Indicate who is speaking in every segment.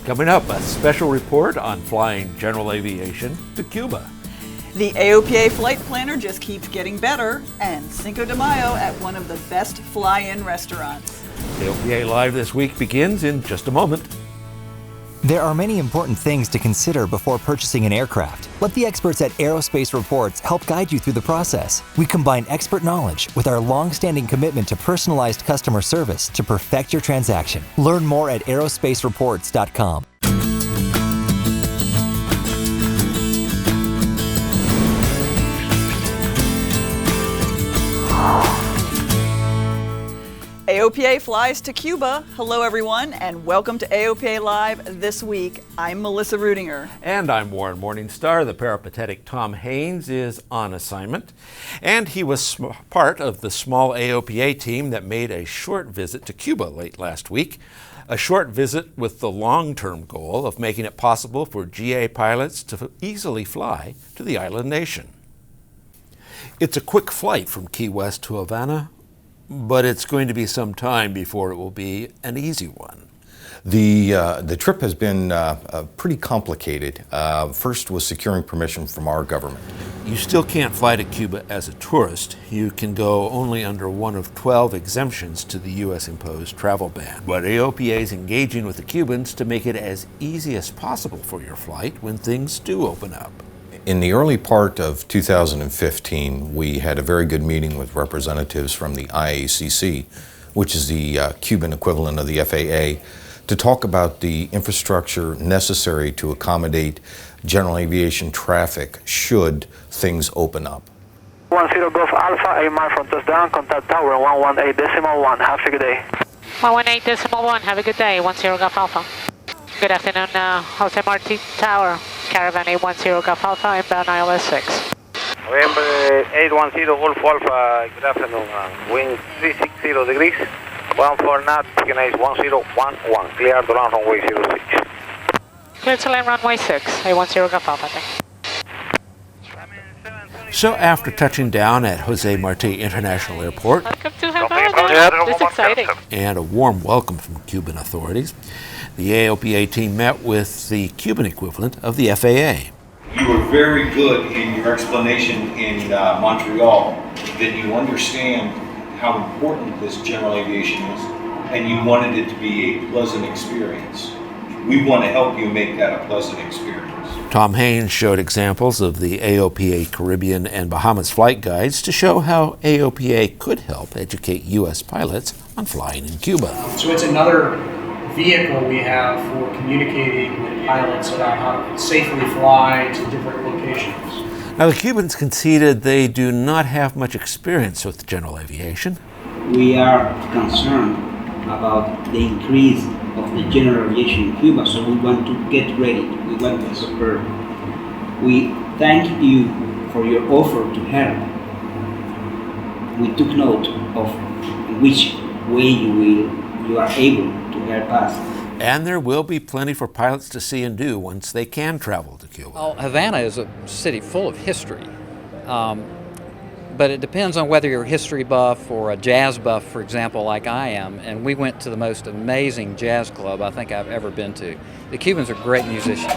Speaker 1: Coming up, a special report on flying general aviation to Cuba.
Speaker 2: The AOPA flight planner just keeps getting better, and Cinco de Mayo at one of the best fly-in restaurants.
Speaker 1: AOPA Live this week begins in just a moment.
Speaker 3: There are many important things to consider before purchasing an aircraft. Let the experts at Aerospace Reports help guide you through the process. We combine expert knowledge with our long-standing commitment to personalized customer service to perfect your transaction. Learn more at aerospacereports.com.
Speaker 2: AOPA flies to Cuba. Hello, everyone, and welcome to AOPA Live this week. I'm Melissa Rudinger.
Speaker 1: And I'm Warren Morningstar. The peripatetic Tom Haynes is on assignment, and he was part of the small AOPA team that made a short visit to Cuba late last week. A short visit with the long-term goal of making it possible for GA pilots to easily fly to the island nation. It's a quick flight from Key West to Havana, but it's going to be some time before it will be an easy one.
Speaker 4: The trip has been pretty complicated. First was securing permission from our government.
Speaker 1: You still can't fly to Cuba as a tourist. You can go only under one of 12 exemptions to the U.S.-imposed travel ban. But AOPA is engaging with the Cubans to make it as easy as possible for your flight when things do open up.
Speaker 4: In the early part of 2015, we had a very good meeting with representatives from the IACC, which is the Cuban equivalent of the FAA, to talk about the infrastructure necessary to accommodate general aviation traffic should things open up.
Speaker 5: 10 Golf Alpha, 8 miles from touchdown, contact tower 118.1. Have a good day.
Speaker 6: 118.1, have a good day, 10 Golf Alpha. Good afternoon, Jose Marti Tower, Caravan 810 Golf Alpha, inbound ILS 6.
Speaker 5: November 810 Golf Alpha, good afternoon, wind 360 degrees, 14 knots, recognize 1011, clear to land runway 06.
Speaker 6: Clear to land runway 6, 810 Golf Alpha, thank you.
Speaker 1: So after touching down at Jose Marti International Airport,
Speaker 6: Welcome to Havana, this is exciting.
Speaker 1: And a warm welcome from Cuban authorities, the AOPA team met with the Cuban equivalent of the FAA.
Speaker 7: You were very good in your explanation in Montreal that you understand how important this general aviation is, and you wanted it to be a pleasant experience. We want to help you make that a pleasant experience.
Speaker 1: Tom Haynes showed examples of the AOPA Caribbean and Bahamas flight guides to show how AOPA could help educate U.S. pilots on flying in Cuba.
Speaker 8: So it's another vehicle we have for communicating with pilots about how to safely fly to different locations.
Speaker 1: Now, the Cubans conceded they do not have much experience with general aviation.
Speaker 9: We are concerned about the increase of the general aviation in Cuba, so we want to get ready. We want to prepare. We thank you for your offer to help. We took note of which way you are able to help us.
Speaker 1: And there will be plenty for pilots to see and do once they can travel to Cuba.
Speaker 10: Well, Havana is a city full of history, but it depends on whether you're a history buff or a jazz buff, for example, like I am, and we went to the most amazing jazz club I think I've ever been to. The Cubans are great musicians.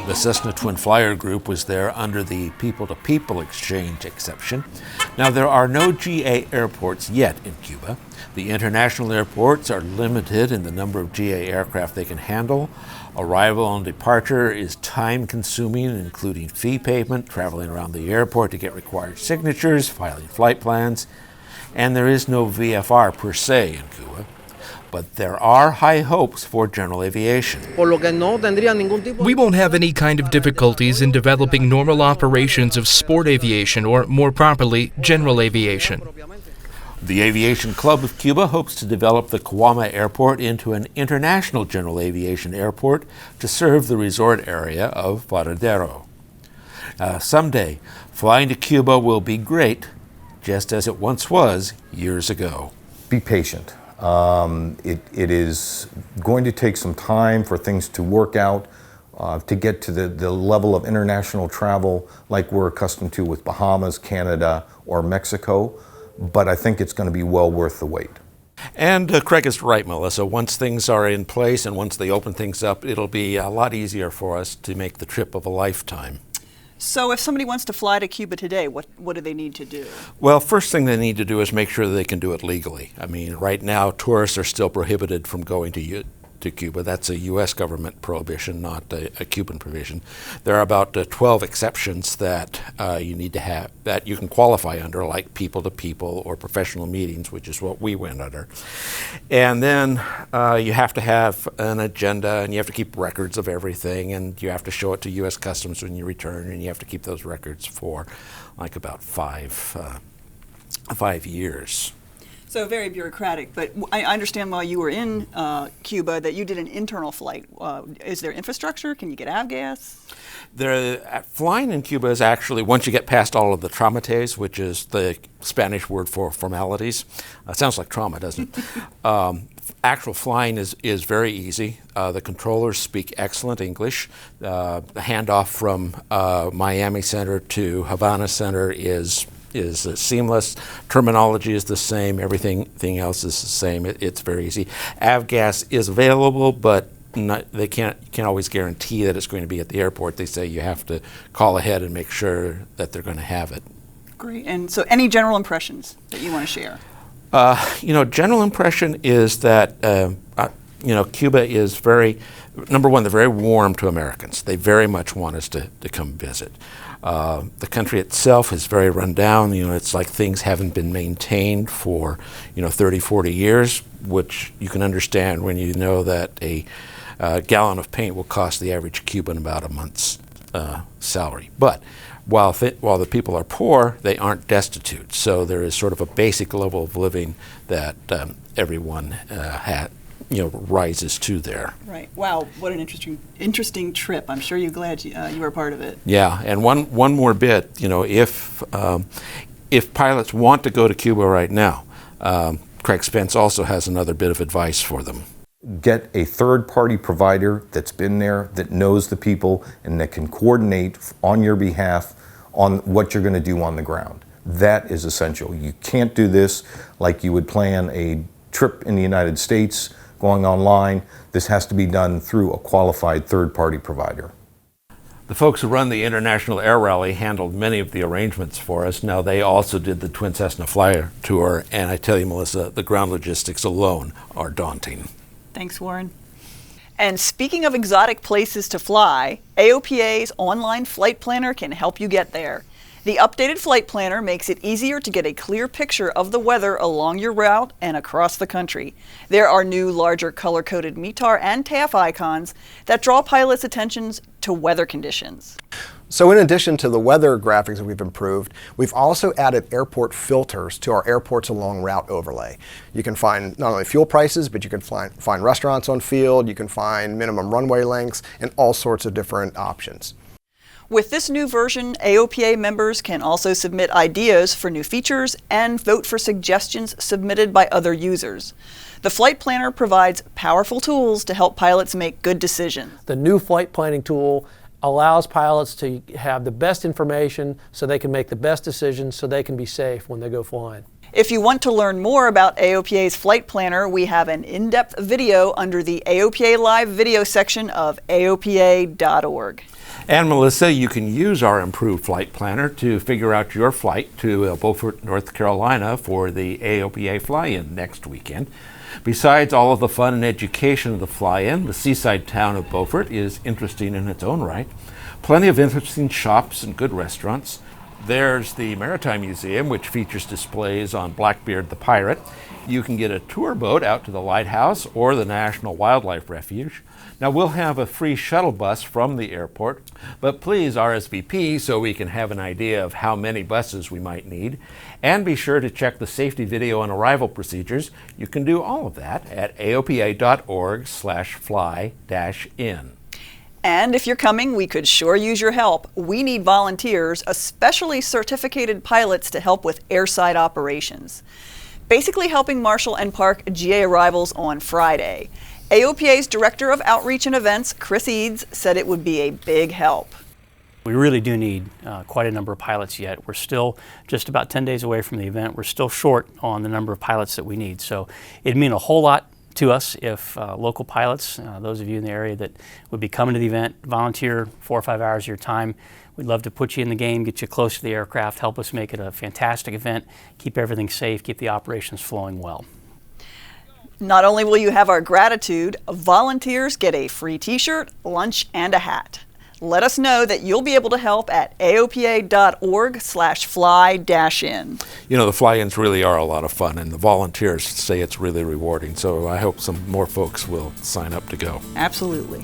Speaker 1: The Cessna Twin Flyer group was there under the people-to-people exchange exception. Now, there are no GA airports yet in Cuba. The international airports are limited in the number of GA aircraft they can handle. Arrival and departure is time-consuming, including fee payment, traveling around the airport to get required signatures, filing flight plans, and there is no VFR per se in Cuba. But there are high hopes for general aviation.
Speaker 11: We won't have any kind of difficulties in developing normal operations of sport aviation, or more properly, general aviation.
Speaker 1: The Aviation Club of Cuba hopes to develop the Cuama Airport into an international general aviation airport to serve the resort area of Varadero. Someday, flying to Cuba will be great, just as it once was years ago.
Speaker 4: Be patient. It is going to take some time for things to work out, to get to the level of international travel like we're accustomed to with Bahamas, Canada, or Mexico. but I think it's going to be well worth the wait.
Speaker 1: And Craig is right, Melissa. Once things are in place and once they open things up, it'll be a lot easier for us to make the trip of a lifetime.
Speaker 2: So if somebody wants to fly to Cuba today, what do they need to do?
Speaker 1: Well, first thing they need to do is make sure that they can do it legally. I mean, right now, tourists are still prohibited from going to Cuba. That's a U.S. government prohibition, not a Cuban provision. There are about 12 exceptions that you need to have, that you can qualify under, like people-to-people or professional meetings, which is what we went under. And then you have to have an agenda, and you have to keep records of everything, and you have to show it to U.S. Customs when you return, and you have to keep those records for like about 5 years.
Speaker 2: So very bureaucratic, but I understand while you were in Cuba that you did an internal flight. Is there infrastructure? Can you get avgas?
Speaker 1: Flying in Cuba is actually, once you get past all of the trámites, which is the Spanish word for formalities. It sounds like trauma, doesn't it? Actual flying is very easy. The controllers speak excellent English. The handoff from Miami Center to Havana Center is seamless. Terminology is the same. Everything else is the same. It's very easy. Avgas is available, but they can't always guarantee that it's going to be at the airport. They say you have to call ahead and make sure that they're going to have it.
Speaker 2: Great. And so any general impressions that you want to share?
Speaker 1: General impression is that Cuba is number one, they're very warm to Americans. They very much want us to come visit. The country itself is very run down. It's like things haven't been maintained for 30, 40 years, which you can understand when you know that a gallon of paint will cost the average Cuban about a month's salary. But while the people are poor, they aren't destitute. So there is sort of a basic level of living that everyone rises to there.
Speaker 2: Right. Wow. What an interesting trip. I'm sure you're glad you were a part of it.
Speaker 1: Yeah. And one more bit. If pilots want to go to Cuba right now, Craig Spence also has another bit of advice for them.
Speaker 4: Get a third-party provider that's been there, that knows the people, and that can coordinate on your behalf on what you're going to do on the ground. That is essential. You can't do this like you would plan a trip in the United States going online. This has to be done through a qualified third-party provider.
Speaker 1: The folks who run the International Air Rally handled many of the arrangements for us. Now, they also did the Twin Cessna Flyer Tour, and I tell you, Melissa, the ground logistics alone are daunting.
Speaker 2: Thanks, Warren. And speaking of exotic places to fly, AOPA's online flight planner can help you get there. The updated flight planner makes it easier to get a clear picture of the weather along your route and across the country. There are new, larger color-coded METAR and TAF icons that draw pilots' attentions to weather conditions.
Speaker 12: So in addition to the weather graphics that we've improved, we've also added airport filters to our airports along route overlay. You can find not only fuel prices, but you can find restaurants on field, you can find minimum runway lengths, and all sorts of different options.
Speaker 2: With this new version, AOPA members can also submit ideas for new features and vote for suggestions submitted by other users. The flight planner provides powerful tools to help pilots make good decisions.
Speaker 13: The new flight planning tool allows pilots to have the best information so they can make the best decisions so they can be safe when they go flying.
Speaker 2: If you want to learn more about AOPA's flight planner, we have an in-depth video under the AOPA Live video section of AOPA.org.
Speaker 1: And Melissa, you can use our improved flight planner to figure out your flight to Beaufort, North Carolina for the AOPA fly-in next weekend. Besides all of the fun and education of the fly-in, the seaside town of Beaufort is interesting in its own right. Plenty of interesting shops and good restaurants. There's the Maritime Museum, which features displays on Blackbeard the Pirate. You can get a tour boat out to the lighthouse or the National Wildlife Refuge. Now, we'll have a free shuttle bus from the airport, but please RSVP so we can have an idea of how many buses we might need. And be sure to check the safety video on arrival procedures. You can do all of that at aopa.org/fly-in.
Speaker 2: And if you're coming, we could sure use your help. We need volunteers, especially certificated pilots, to help with airside operations. Basically helping marshal and park GA arrivals on Friday. AOPA's Director of Outreach and Events, Chris Eads, said it would be a big help.
Speaker 14: We really do need quite a number of pilots yet. We're still just about 10 days away from the event. We're still short on the number of pilots that we need. So it'd mean a whole lot to us if local pilots, those of you in the area that would be coming to the event, volunteer 4 or 5 hours of your time. We'd love to put you in the game, get you close to the aircraft, help us make it a fantastic event, keep everything safe, keep the operations flowing well.
Speaker 2: Not only will you have our gratitude, volunteers get a free t-shirt, lunch, and a hat. Let us know that you'll be able to help at aopa.org/fly-in.
Speaker 1: You know, the fly-ins really are a lot of fun, and the volunteers say it's really rewarding, so I hope some more folks will sign up to go.
Speaker 2: Absolutely.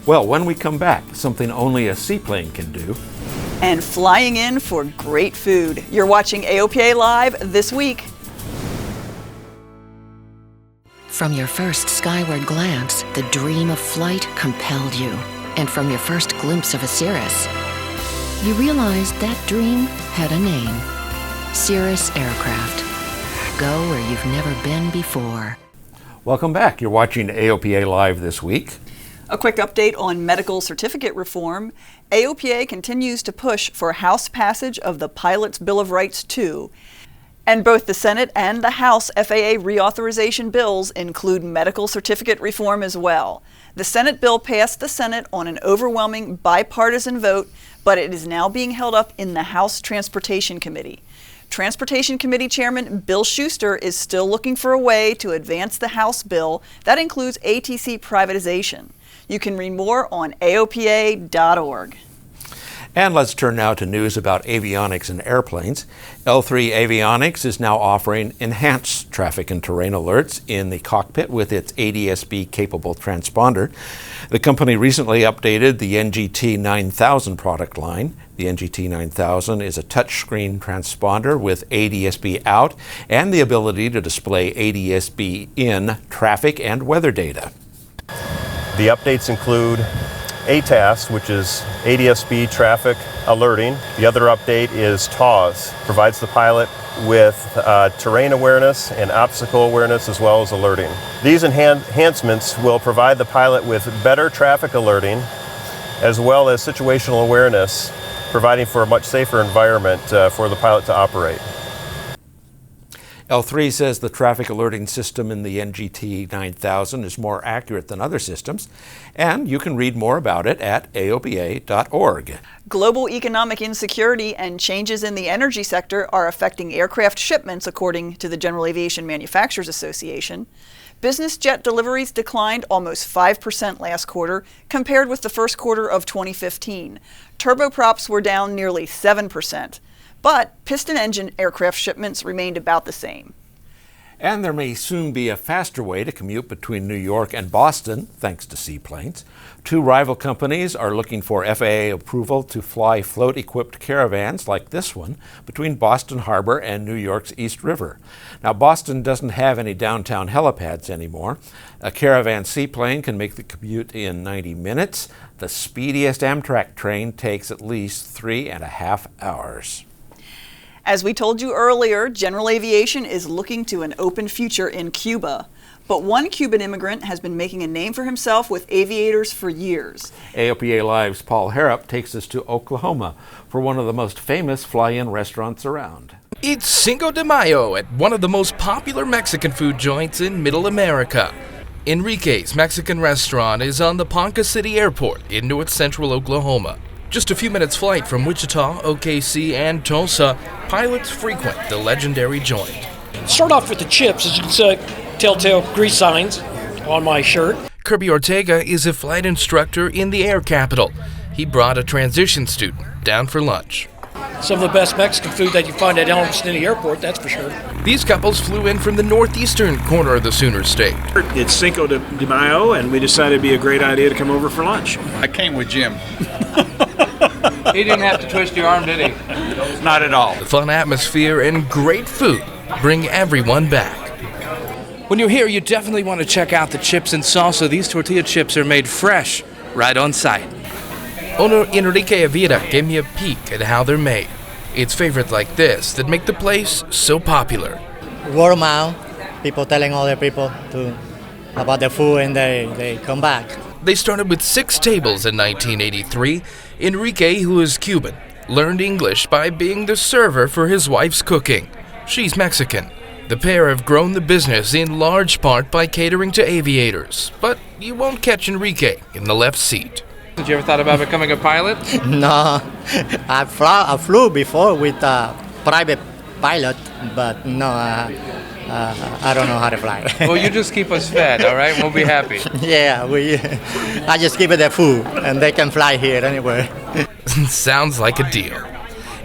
Speaker 1: Well, when we come back, something only a seaplane can do.
Speaker 2: And flying in for great food. You're watching AOPA Live this week.
Speaker 15: From your first skyward glance, the dream of flight compelled you. And from your first glimpse of a Cirrus, you realized that dream had a name. Cirrus Aircraft. Go where you've never been before.
Speaker 1: Welcome back. You're watching AOPA Live this week.
Speaker 2: A quick update on medical certificate reform. AOPA continues to push for House passage of the Pilot's Bill of Rights 2. And both the Senate and the House FAA reauthorization bills include medical certificate reform as well. The Senate bill passed the Senate on an overwhelming bipartisan vote, but it is now being held up in the House Transportation Committee. Transportation Committee Chairman Bill Schuster is still looking for a way to advance the House bill that includes ATC privatization. You can read more on aopa.org.
Speaker 1: And let's turn now to news about avionics and airplanes. L3 Avionics is now offering enhanced traffic and terrain alerts in the cockpit with its ADS-B-capable transponder. The company recently updated the NGT 9000 product line. The NGT 9000 is a touchscreen transponder with ADS-B out and the ability to display ADS-B in traffic and weather data.
Speaker 16: The updates include ATAS, which is ADS-B traffic alerting. The other update is TAWS, provides the pilot with terrain awareness and obstacle awareness as well as alerting. These enhancements will provide the pilot with better traffic alerting as well as situational awareness, providing for a much safer environment for the pilot to operate.
Speaker 1: L3 says the traffic alerting system in the NGT 9000 is more accurate than other systems, and you can read more about it at aopa.org.
Speaker 2: Global economic insecurity and changes in the energy sector are affecting aircraft shipments, according to the General Aviation Manufacturers Association. Business jet deliveries declined almost 5% last quarter compared with the first quarter of 2015. Turboprops were down nearly 7%. But piston engine aircraft shipments remained about the same.
Speaker 1: And there may soon be a faster way to commute between New York and Boston, thanks to seaplanes. Two rival companies are looking for FAA approval to fly float-equipped caravans like this one between Boston Harbor and New York's East River. Now, Boston doesn't have any downtown helipads anymore. A caravan seaplane can make the commute in 90 minutes. The speediest Amtrak train takes at least 3.5 hours.
Speaker 2: As we told you earlier, General Aviation is looking to an open future in Cuba. But one Cuban immigrant has been making a name for himself with aviators for years.
Speaker 1: AOPA Live's Paul Harrop takes us to Oklahoma for one of the most famous fly-in restaurants around.
Speaker 11: It's Cinco de Mayo at one of the most popular Mexican food joints in Middle America. Enrique's Mexican restaurant is on the Ponca City Airport in north central Oklahoma. Just a few minutes flight from Wichita, OKC, and Tulsa, pilots frequent the legendary joint.
Speaker 17: Start off with the chips, as you can see, telltale grease signs on my shirt.
Speaker 11: Kirby Ortega is a flight instructor in the air capital. He brought a transition student down for lunch.
Speaker 17: Some of the best Mexican food that you find at almost any airport, that's for sure.
Speaker 11: These couples flew in from the northeastern corner of the Sooner State.
Speaker 18: It's Cinco de Mayo, and we decided it'd be a great idea to come over for lunch.
Speaker 19: I came with Jim.
Speaker 20: He didn't have to twist your arm, did he?
Speaker 19: Not at all.
Speaker 11: The fun atmosphere and great food bring everyone back.
Speaker 20: When you're here, you definitely want to check out the chips and salsa. These tortilla chips are made fresh, right on site.
Speaker 11: Owner Enrique Avila gave me a peek at how they're made. It's favorites like this that make the place so popular.
Speaker 21: Word of mouth, people telling other people about the food and they come back.
Speaker 11: They started with 6 tables in 1983. Enrique, who is Cuban, learned English by being the server for his wife's cooking. She's Mexican. The pair have grown the business in large part by catering to aviators, but you won't catch Enrique in the left seat.
Speaker 20: Did you ever thought about becoming a pilot?
Speaker 21: No, I flew before with a private pilot, but no, I don't know how to fly.
Speaker 20: Well, you just keep us fed, all right? We'll be happy.
Speaker 21: Yeah, I just give it their food, and they can fly here anywhere.
Speaker 11: Sounds like a deal.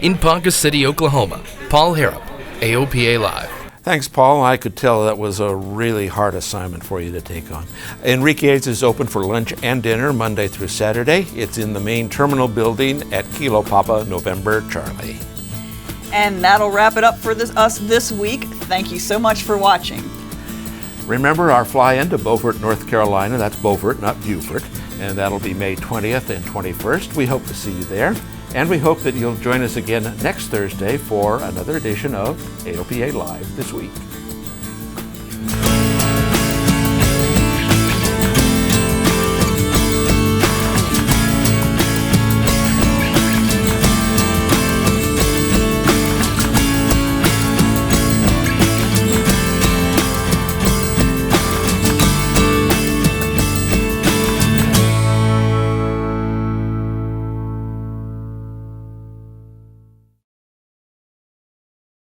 Speaker 11: In Ponca City, Oklahoma, Paul Harrop, AOPA Live.
Speaker 1: Thanks, Paul. I could tell that was a really hard assignment for you to take on. Enrique's is open for lunch and dinner Monday through Saturday. It's in the main terminal building at Kilo Papa, November Charlie.
Speaker 2: And that'll wrap it up for us this week. Thank you so much for watching.
Speaker 1: Remember our fly-in to Beaufort, North Carolina. That's Beaufort, not Beaufort. And that'll be May 20th and 21st. We hope to see you there. And we hope that you'll join us again next Thursday for another edition of AOPA Live This Week.